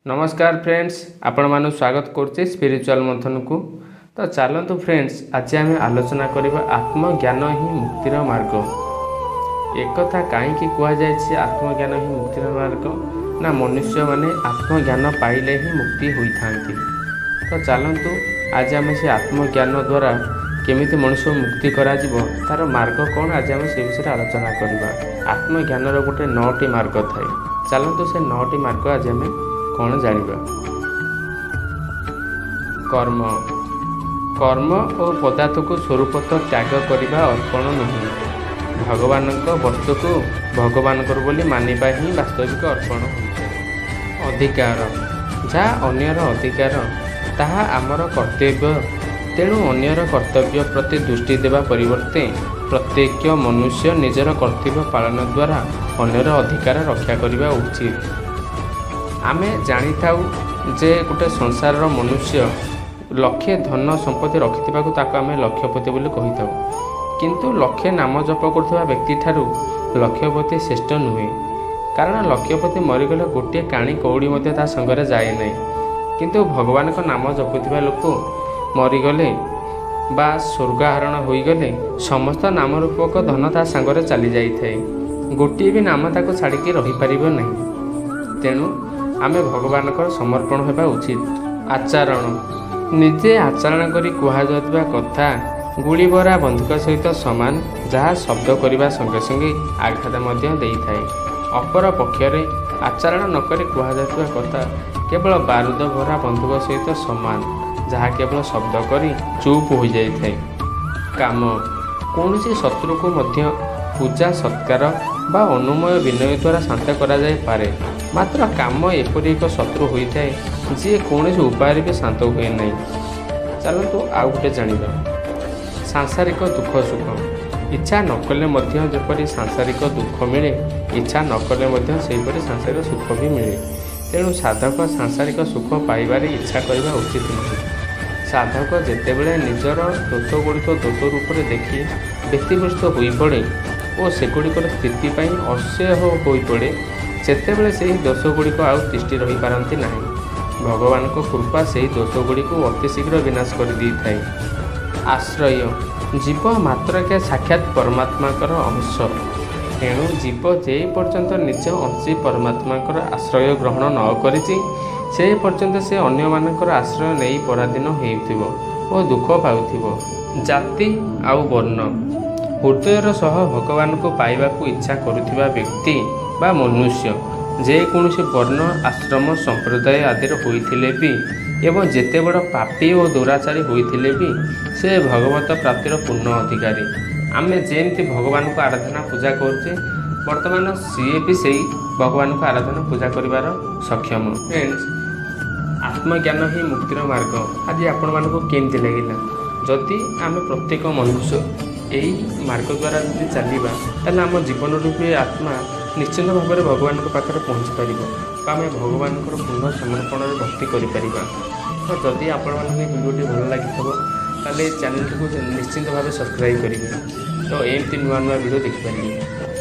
नमस्कार फ्रेंड्स, आपण मानु स्वागत करते स्पिरिचुअल मंथन को। तो चलतु फ्रेंड्स, आज आम आलोचना करबा आत्मज्ञान ही मुक्तिर मार्ग। एक कथा कहीं कहुई आत्मज्ञान ही मुक्तिर मार्ग ना मनुष्य माने आत्मज्ञान पाइले ही मुक्ति होता। तो चलतु आज आम से आत्मज्ञान द्वारा केमिति मनुष्य मुक्ति करा तार मार्ग कौन आज आम से विषय आलोचना करवा। आत्मज्ञान गोटे 9टी मार्ग थाए। चलतु से 9टी मार्ग आज आम कौन जानिबा। कर्म कर्म और पदार्थ को स्वरूप तो त्याग करने अर्पण नुहे। भगवान वस्तु को भगवान बोली मानिबा ही वास्तविक अर्पण होता। अधिकार जहाँ अन्यर अधिकार ताहा आमर कर्तव्य। तेणु अन्यर कर्तव्य प्रति दृष्टि देवा परिवर्ते प्रत्येक मनुष्य निजर कर्तव्य पालन द्वारा अन्यर अधिकार रक्षा करने उचित। आमे जानी थाउ जे गोटे संसार मनुष्य लक्षे धन संपत्ति रखिथिबाकु ताको आमे लक्षपति बोली कहिथाउ, किंतु लक्षे नाम जप करथिबा व्यक्ति ठारू लक्षपति श्रेष्ठ नुहे। कारण लक्षपति मरीगले गोटे काणी कौड़ी मध्य ता संगरे जाए नहीं, किंतु भगवान को नाम जपुथिबा लोक मरीगले बा स्वर्गाहरण होईगले समस्त नाम रूपक धन ता संगरे चली जाइथाए। गोटे भी नाम ताको छाड़िकी रही पारिबो नहीं। तेणु आमे भगवान को समर्पण होगा उचित। आचरण निजे आचरण करी कुहाଯାଉଥିବା कथा गुड़ी बरा बंधुक सहित सामान, जहाँ शब्द करने संगे संगे आघात मध्य देइथाए। अपर पक्षरे आचरण नकरी कुहाଯାଉଥିବା कथा केवल बारूद भरा बंधुक सहित सामान, जहाँ केवल शब्द करी चुप हो जाइथाए। काम कौन शत्रु को मध्य पूजा सत्कार बा अनुमय विनय द्वारा शांत करा जाय पारे, मात्र काम एपरि एक शत्रु होता है जी कौन उपाय भी शांत हुए नहीं। चलतु आउ गोटे जानिबा। सांसारिक दुख सुख इच्छा न कले मध्य जेपरि सांसारिक दुख मिले, इच्छा न कले मध्य सेहीपरि सांसारिक सुख भी मिले। तेणु साधक सांसारिक सुख पाइबारे इच्छा करबा उचित नहीं। साधक जेतेबेले निजर दोष गुड़िक दोष रूप से देखि व्यक्तिग्रस्त हो पड़े और सेगुड़िकर स्थिति असह्य हो पड़े, सेतेबेले से दोष गुड़िक आउ तिष्ठि रही पारती नहीं। भगवान को कृपा से दोष गुड़िक अति शीघ्र विनाश कर दी थाए। आश्रय जीव मात्र के साक्षात परमात्मा अंश। तेणु जीव जे पर्यंत निज अंशी परमात्मा आश्रय ग्रहण न करिछि से पर्यंत से अन्य मानकर आश्रय नहीं पराधीन होइथिबो और दुख पाउथिबो। जाति आउ वर्ण हृदयर सह भगवान को पाइबा को इच्छा करुथिबा व्यक्ति बा मनुष्य जेकोसी वर्ण आश्रम संप्रदाय आदि होइथिले भी एवं जेते बड़ पापी और दुराचारी होइथिले भी से भगवत प्राप्तिर पूर्ण अधिकारी। आमे जेमती भगवान को आराधना पूजा करछे वर्तमान सीए भी सही भगवान को आराधना पूजा करिवार सक्षम। फ्रेंड्स, आत्मज्ञान ही मुक्तिर मार्ग आज आपण मानक केमती लागिला। जदि आमे प्रत्येक मनुष्य यही मार्ग द्वारा यदि चलवा ताले आम जीवन रूपी आत्मा निश्चित भाव में भगवान पाखे पहुँची पार, आम भगवान पूर्ण समर्पण भक्ति करें। तो जदि आपण भिडियोटी भल लगी चैनल को निश्चित भाव सब्सक्राइब करेंगे, तो एमती नुआ नुआ भिडियो देखिपारे।